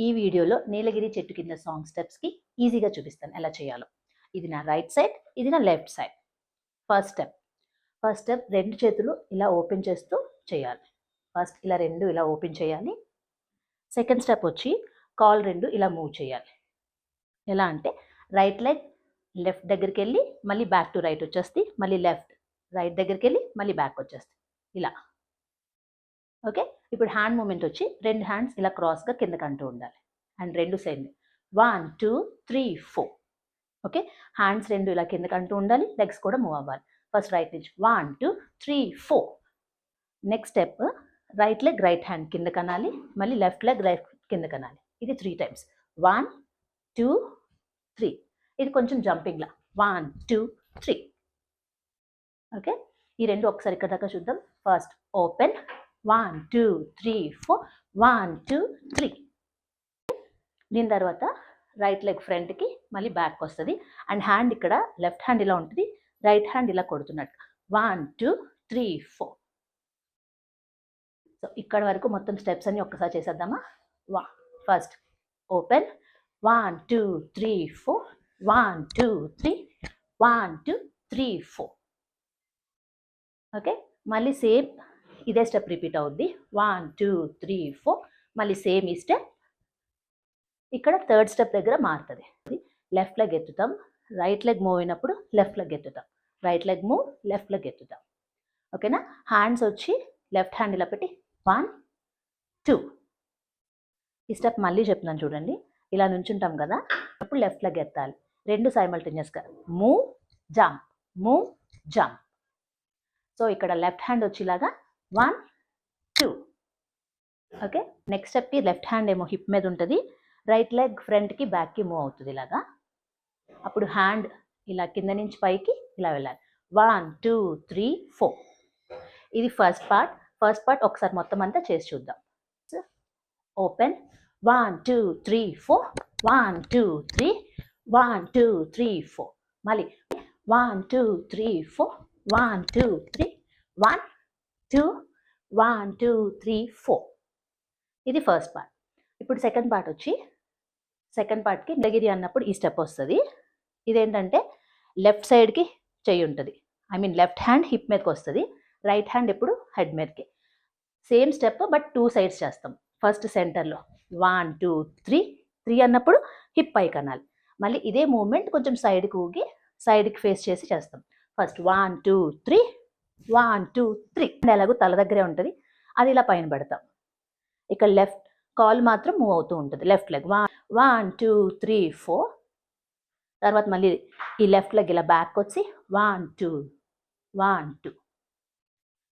ఈ వీడియోలో నీలగిరి చెట్టు కింద సాంగ్ స్టెప్స్కి ఈజీగా చూపిస్తాను ఎలా చేయాలో. ఇది నా రైట్ సైడ్, ఇది నా లెఫ్ట్ సైడ్. ఫస్ట్ స్టెప్ రెండు చేతులు ఇలా ఓపెన్ చేస్తూ చేయాలి. ఫస్ట్ ఇలా రెండు ఇలా ఓపెన్ చేయాలి. సెకండ్ స్టెప్ వచ్చి కాల్ రెండు ఇలా మూవ్ చేయాలి. ఎలా అంటే రైట్ లెగ్ లెఫ్ట్ దగ్గరికి వెళ్ళి మళ్ళీ బ్యాక్ టు రైట్ వచ్చేస్తే, మళ్ళీ లెఫ్ట్ రైట్ దగ్గరికి వెళ్ళి మళ్ళీ బ్యాక్ వచ్చేస్తే ఇలా. ఓకే, ఇప్పుడు హ్యాండ్ మూమెంట్ వచ్చి రెండు హ్యాండ్స్ ఇలా క్రాస్గా కిందకి అంటూ ఉండాలి అండ్ రెండు సైడ్ 1 2 3 4. ఓకే, హ్యాండ్స్ రెండు ఇలా కిందకి అంటూ ఉండాలి, లెగ్స్ కూడా మూవ్ అవ్వాలి. ఫస్ట్ రైట్ నుంచి 1 2 3 4. Next step right leg right hand కింద కనాలి, మళ్ళీ లెఫ్ట్ లెగ్ రైట్ కింద కనాలి. ఇది 3 times 1 2 3. ఇది కొంచెం జంపింగ్లా 1 2 3. ఓకే, ఈ రెండు ఒకసారి ఇక్కడ దాకా చూద్దాం. First open 1 2 3 4 1 2 3. దీని తర్వాత రైట్ లెగ్ ఫ్రంట్కి మళ్ళీ బ్యాక్ వస్తుంది అండ్ హ్యాండ్ ఇక్కడ లెఫ్ట్ హ్యాండ్ ఇలా ఉంటుంది, రైట్ హ్యాండ్ ఇలా కొడుతున్నట్టు 1 2 3 4. సో ఇక్కడ వరకు మొత్తం స్టెప్స్ అన్ని ఒక్కసారి చేసేద్దామా. First open 1 2 3 4 1 2 3 1 2 3 4. ఓకే, మళ్ళీ సేమ్ ఇదే స్టెప్ రిపీట్ అవుద్ది 1 2 3 4. మళ్ళీ సేమ్ ఈ స్టెప్. ఇక్కడ థర్డ్ స్టెప్ దగ్గర మారుతుంది. లెఫ్ట్ లెగ్ ఎత్తుతాం, రైట్ లెగ్ మూవ్ అయినప్పుడు లెఫ్ట్ లెగ్ ఎత్తుతాం, right leg move left leg ఎత్తుతాం. ఓకేనా, హ్యాండ్స్ వచ్చి లెఫ్ట్ హ్యాండ్ ఇలా పెట్టి 1 2. ఈ స్టెప్ మళ్ళీ చెప్తున్నాను చూడండి. ఇలా నుంచుంటాం కదా, అప్పుడు లెఫ్ట్ లెగ్ ఎత్తాలి, రెండు సైమల్టేనియస్గా move jump move jump. So ఇక్కడ లెఫ్ట్ హ్యాండ్ వచ్చేలాగా 1 2. ఓకే, నెక్స్ట్ స్టెప్కి లెఫ్ట్ హ్యాండ్ ఏమో హిప్ మీద ఉంటుంది, రైట్ లెగ్ ఫ్రంట్కి బ్యాక్కి మూవ్ అవుతుంది ఇలాగా. అప్పుడు హ్యాండ్ ఇలా కింద నుంచి పైకి ఇలా వెళ్ళాలి 1 2 3 4. ఇది ఫస్ట్ పార్ట్ ఒకసారి మొత్తం అంతా చేసి చూద్దాం. ఓపెన్ 1 2 3 4 1 2 3 1 2 3 4. మళ్ళీ 1 2 3 4 1 2 3 1 2 1 2 3 4. ఇది ఫస్ట్ పార్ట్. ఇప్పుడు సెకండ్ పార్ట్ వచ్చి సెకండ్ పార్ట్కి నీలగిరి అన్నప్పుడు ఈ స్టెప్ వస్తుంది. ఇదేంటంటే లెఫ్ట్ సైడ్కి చెయ్యి ఉంటుంది, I mean left hand hip మీదకి వస్తుంది, రైట్ హ్యాండ్ ఎప్పుడు హెడ్ మీదకి. సేమ్ స్టెప్ బట్ 2 sides చేస్తాం. ఫస్ట్ సెంటర్లో 1 2 3 3 అన్నప్పుడు హిప్ పైకి అనాలి. మళ్ళీ ఇదే మూమెంట్ కొంచెం సైడ్కి ఊగి సైడ్కి ఫేస్ చేసి చేస్తాం. ఫస్ట్ 1 2 3 1 2 3. ఎలాగో తల దగ్గరే ఉంటుంది, అది ఇలా పైన పెడతాం. ఇక్కడ లెఫ్ట్ కాల్ మాత్రం మూవ్ అవుతూ ఉంటుంది, లెఫ్ట్ లెగ్ 1 2 3 4. తర్వాత మళ్ళీ ఈ లెఫ్ట్ లెగ్ ఇలా బ్యాక్ వచ్చి 1 2 1 2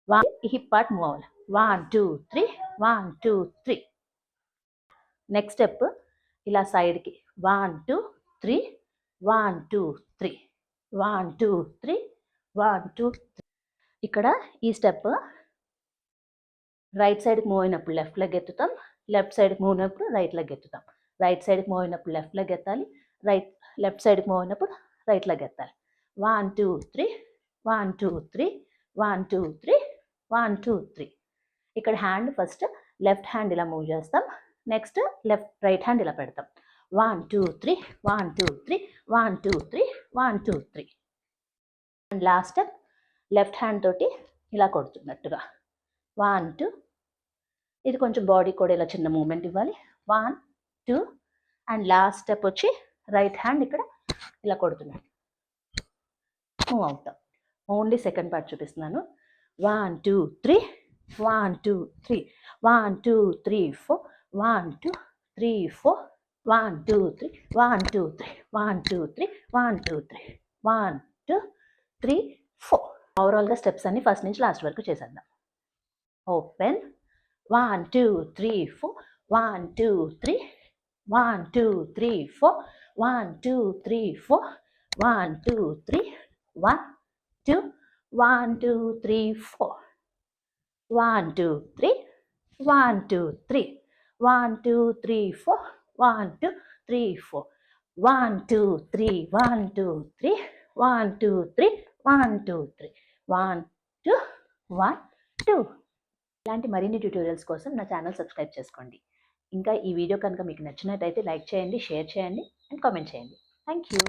1. ఈ హిప్ పార్ట్ మూవ్ అవ్వాలి 1 2 3 1 2 3. నెక్స్ట్ స్టెప్ ఇలా సైడ్కి 1 2 3 1 2 3 1 2 3 1 2 3. ఇక్కడ ఈ స్టెప్ రైట్ సైడ్కి మూవ్ అయినప్పుడు లెఫ్ట్ లెగ్ ఎత్తుతాం, లెఫ్ట్ సైడ్కి మూవ్ అయినప్పుడు రైట్ లెగ్ ఎత్తుతాం. రైట్ సైడ్కి మూవ్ అయినప్పుడు లెఫ్ట్ లెగ్ ఎత్తాలి, లెఫ్ట్ సైడ్కి మూవ్ అయినప్పుడు రైట్ లెగ్ ఎత్తాలి. 1 2 3 1 2 3 1 2 3 1 2 3. ఇక్కడ హ్యాండ్ ఫస్ట్ లెఫ్ట్ హ్యాండ్ ఇలా మూవ్ చేస్తాం, నెక్స్ట్ రైట్ హ్యాండ్ ఇలా పెడతాం 1 2 3 1 2 3 1 2 3 1 2 3. And last step left hand తోటి ఇలా కొడుతున్నట్టుగా 1 2. ఇది కొంచెం బాడీ కూడా ఇలా చిన్న మూమెంట్ ఇవ్వాలి 1 2. అండ్ లాస్ట్ స్టెప్ వచ్చి రైట్ హ్యాండ్ ఇక్కడ ఇలా కొడుతున్నాడు, మూవ్ అవుతాం. ఓన్లీ సెకండ్ పార్ట్ చూపిస్తున్నాను. 1 2 3 1 2 3 1 2 3 4 1 2 3 4 1 2 3 1 2 3 1 2 3 1 2 3 1 2 3 4. ఓవరాల్గా స్టెప్స్ అన్ని ఫస్ట్ నుంచి లాస్ట్ వరకు చేసేద్దాం. ఓపెన్ 1 2 3 4 1 2 3 1 2 3 4 1 2 3 4 1 2 3 1 2 1 2 3 4 1 2 3 1 2 3 1 2 3 4 1 2 3 4 1 2 3 1 2 3 1 2 3 1 2 3 1 2 1 2. ఇలాంటి మరిన్ని ట్యూటోరియల్స్ కోసం నా ఛానల్ సబ్స్క్రైబ్ చేసుకోండి. ఇంకా ఈ వీడియో కనుక మీకు నచ్చినట్టయితే లైక్ చేయండి, షేర్ చేయండి అండ్ కామెంట్ చేయండి. Thank you.